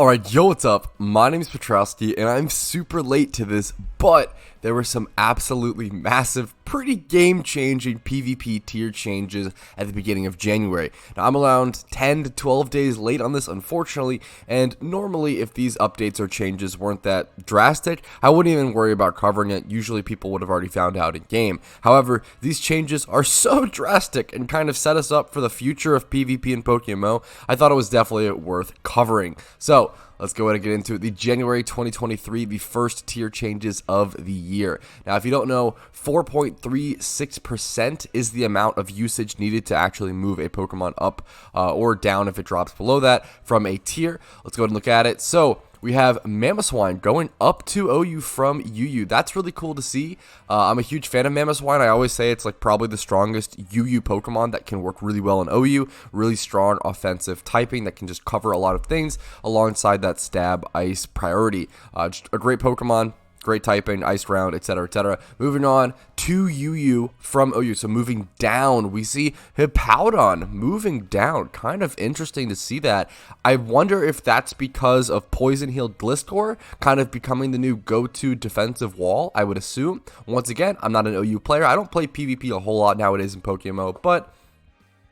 Alright, yo, what's up? My name is Patrouski, and I'm super late to this, but there were some absolutely massive, pretty game-changing PvP tier changes at the beginning of January. Now, I'm around 10 to 12 days late on this, unfortunately, and normally if these updates or changes weren't that drastic, I wouldn't even worry about covering it. Usually people would have already found out in-game. However, these changes are so drastic and kind of set us up for the future of PvP and PokeMMO, I thought it was definitely worth covering. So, let's go ahead and get into it. The January 2023, the first tier changes of the year. Now, if you don't know, 4.36% is the amount of usage needed to actually move a Pokemon up or down if it drops below that from a tier. Let's go ahead and look at it. So, we have Mamaswine going up to OU from UU. That's really cool to see. I'm a huge fan of Mamaswine. I always say it's like probably the strongest UU Pokemon that can work really well in OU. Really strong offensive typing that can just cover a lot of things alongside that stab ice priority. Just a great Pokemon. Great typing, ice round, etc., etc. Moving on to UU from OU. So moving down, we see Hippowdon moving down. Kind of interesting to see that. I wonder if that's because of Poison Healed Gliscor kind of becoming the new go-to defensive wall, I would assume. Once again, I'm not an OU player. I don't play PvP a whole lot nowadays in PokeMMO, but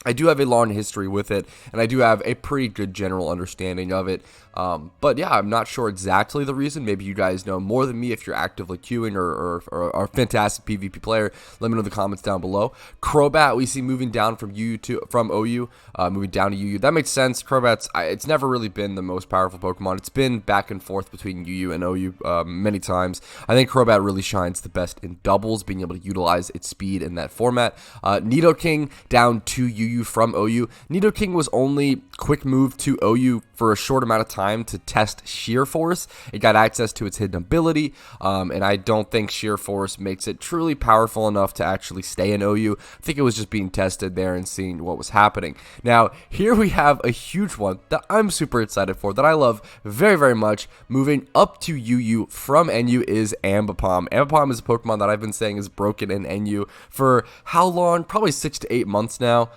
I do have a long history with it, and I do have a pretty good general understanding of it. But yeah, I'm not sure exactly the reason. Maybe you guys know more than me if you're actively queuing or are a fantastic PvP player. Let me know in the comments down below. Crobat, we see moving down from OU, moving down to UU. That makes sense. Crobat's, it's never really been the most powerful Pokemon. It's been back and forth between UU and OU many times. I think Crobat really shines the best in doubles, being able to utilize its speed in that format. Nidoking down to UU from OU. Nidoking was only quick move to OU for a short amount of time to test Sheer Force. It got access to its hidden ability, and I don't think Sheer Force makes it truly powerful enough to actually stay in OU. I think it was just being tested there and seeing what was happening. Now, here we have a huge one that I'm super excited for, that I love very, very much. Moving up to UU from NU is Ambipom. Ambipom is a Pokemon that I've been saying is broken in NU for how long? Probably 6 to 8 months now.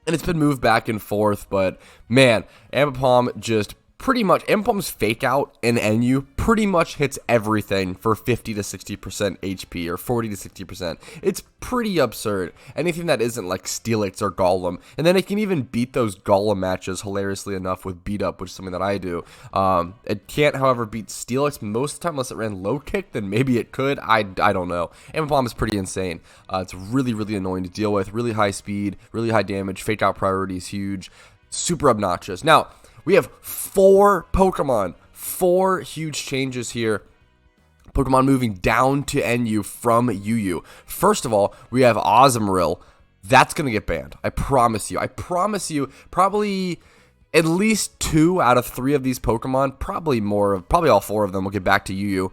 And it's been moved back and forth, but man, Ambipom just pretty much, Ambipom's fake out in NU pretty much hits everything for 50 to 60% HP or 40 to 60%. It's pretty absurd. Anything that isn't like Steelix or Golem. And then it can even beat those Golem matches hilariously enough with Beat Up, which is something that I do. It can't, however, beat Steelix most of the time unless it ran Low Kick, then maybe it could. I don't know. Ambipom is pretty insane. It's really, really annoying to deal with. Really high speed, really high damage. Fake out priority is huge. Super obnoxious. Now, we have 4 Pokemon, 4 huge changes here. Pokemon moving down to NU from UU. First of all, we have AZUMARILL. That's going to get banned. I promise you. I promise you, probably at least 2 out of 3 of these Pokemon, probably all 4 of them will get back to UU.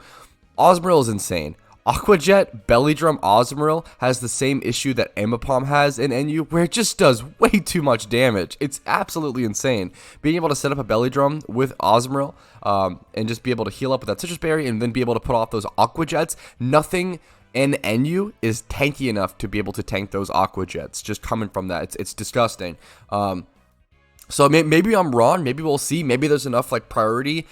AZUMARILL is insane. Aquajet Bellydrum AZUMARILL has the same issue that Ambipom has in NU, where it just does way too much damage. It's absolutely insane. Being able to set up a Bellydrum with AZUMARILL and just be able to heal up with that Citrus Berry and then be able to put off those Aquajets, nothing in NU is tanky enough to be able to tank those Aquajets just coming from that. It's disgusting. So maybe I'm wrong. Maybe we'll see. Maybe there's enough like priority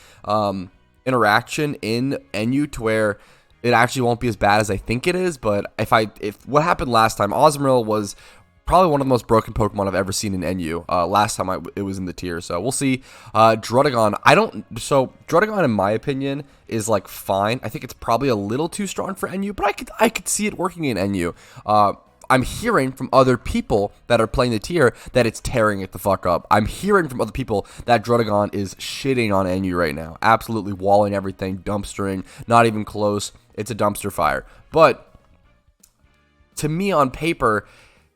interaction in NU to where it actually won't be as bad as I think it is, but if what happened last time, AZUMARILL was probably one of the most broken Pokemon I've ever seen in NU. Last time it was in the tier, so we'll see. Druddigon, Druddigon in my opinion is like fine. I think it's probably a little too strong for NU, but I could see it working in NU. I'm hearing from other people that are playing the tier that it's tearing it the fuck up. I'm hearing from other people that Druddigon is shitting on NU right now. Absolutely walling everything, dumpstering, not even close. It's a dumpster fire. But to me on paper,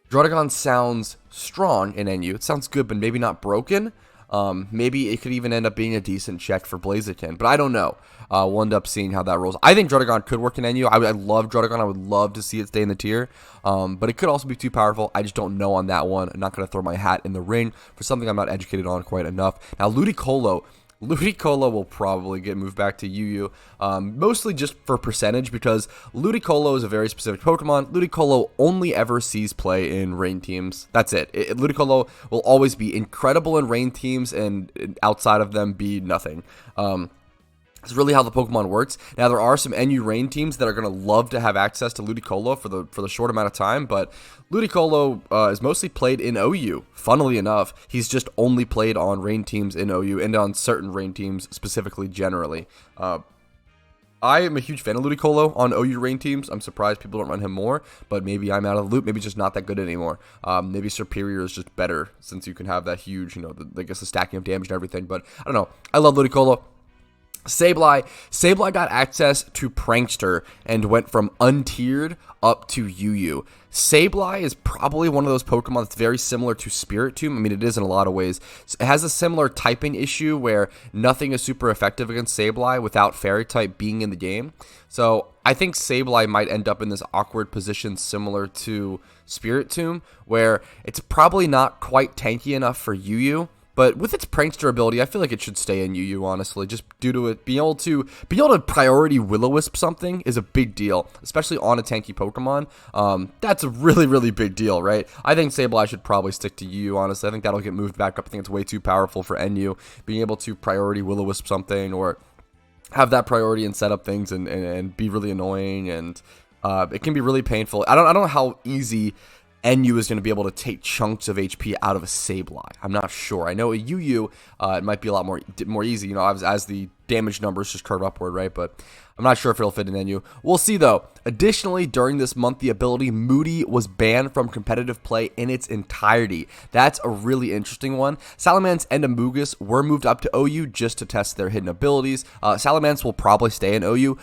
Druddigon sounds strong in NU. It sounds good, but maybe not broken. Maybe it could even end up being a decent check for Blaziken, but I don't know. We'll end up seeing how that rolls. I think Druddigon could work in NU. I love Druddigon. I would love to see it stay in the tier, but it could also be too powerful. I just don't know on that one. I'm not going to throw my hat in the ring for something I'm not educated on quite enough. Now, Ludicolo, Ludicolo will probably get moved back to UU, mostly just for percentage, because Ludicolo is a very specific Pokemon. Ludicolo only ever sees play in rain teams. That's it. Ludicolo will always be incredible in rain teams, and outside of them be nothing. It's really how the Pokemon works. Now, there are some NU Rain teams that are going to love to have access to Ludicolo for the short amount of time, but Ludicolo is mostly played in OU. Funnily enough, he's just only played on Rain teams in OU and on certain Rain teams specifically generally. I am a huge fan of Ludicolo on OU Rain teams. I'm surprised people don't run him more, but maybe I'm out of the loop. Maybe he's just not that good anymore. Maybe Superior is just better since you can have that huge, I guess the stacking of damage and everything, but I don't know. I love Ludicolo. Sableye got access to Prankster and went from untiered up to UU. Sableye is probably one of those Pokemon that's very similar to Spiritomb. I mean, it is in a lot of ways. It has a similar typing issue where nothing is super effective against Sableye without Fairy type being in the game. So I think Sableye might end up in this awkward position similar to Spiritomb, where it's probably not quite tanky enough for UU. But with its Prankster ability, I feel like it should stay in UU, honestly, just due to it being able to priority Will-O-Wisp something is a big deal, especially on a tanky Pokemon. That's a really, really big deal, right? I think Sableye should probably stick to UU, honestly. I think that'll get moved back up. I think it's way too powerful for NU, being able to priority Will-O-Wisp something or have that priority and set up things and be really annoying, and it can be really painful. I don't know how easy NU is going to be able to take chunks of HP out of a Sableye. I'm not sure. I know a UU, it might be a lot more easy, as the damage numbers just curve upward, right? But I'm not sure if it'll fit in NU. We'll see, though. Additionally, during this month, the ability Moody was banned from competitive play in its entirety. That's a really interesting one. Salamence and Amogus were moved up to OU just to test their hidden abilities. Salamence will probably stay in OU.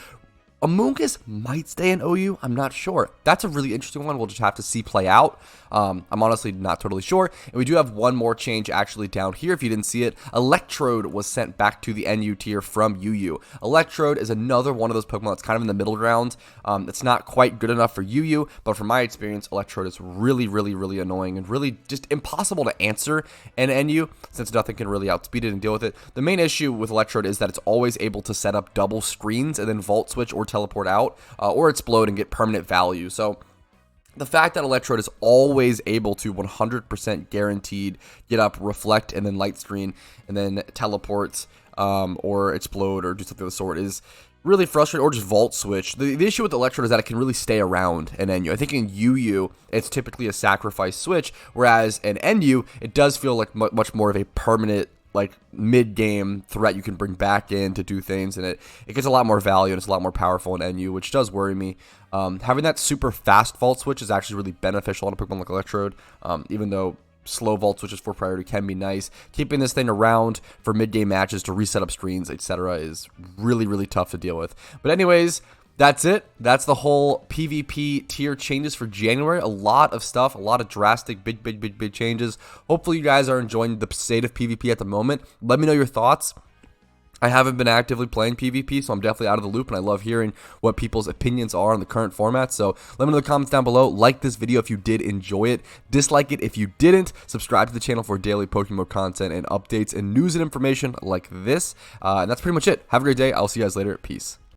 Amogus might stay in OU. I'm not sure. That's a really interesting one. We'll just have to see play out. I'm honestly not totally sure. And we do have one more change actually down here. If you didn't see it, Electrode was sent back to the NU tier from UU. Electrode is another one of those Pokemon that's kind of in the middle ground. It's not quite good enough for UU, but from my experience, Electrode is really, really, really annoying and really just impossible to answer in NU since nothing can really outspeed it and deal with it. The main issue with Electrode is that it's always able to set up double screens and then Volt Switch or teleport out or explode and get permanent value. So the fact that Electrode is always able to 100% guaranteed get up, reflect, and then light screen, and then teleport or explode or do something of the sort is really frustrating, or just Volt Switch. The issue with Electrode is that it can really stay around in NU. I think in UU, it's typically a sacrifice switch, whereas in NU, it does feel like much more of a permanent, like mid-game threat you can bring back in to do things, and it gets a lot more value and it's a lot more powerful in NU, which does worry me. Having that super fast Volt Switch is actually really beneficial on a Pokemon like Electrode, even though slow Volt Switches for priority can be nice. Keeping this thing around for mid-game matches to reset up screens, etc. is really, really tough to deal with. But anyways, that's it. That's the whole PvP tier changes for January. A lot of stuff, a lot of drastic, big changes. Hopefully you guys are enjoying the state of PvP at the moment. Let me know your thoughts. I haven't been actively playing PvP, so I'm definitely out of the loop, and I love hearing what people's opinions are on the current format. So let me know in the comments down below. Like this video if you did enjoy it. Dislike it if you didn't. Subscribe to the channel for daily PokeMMO content and updates and news and information like this. And that's pretty much it. Have a great day. I'll see you guys later. Peace.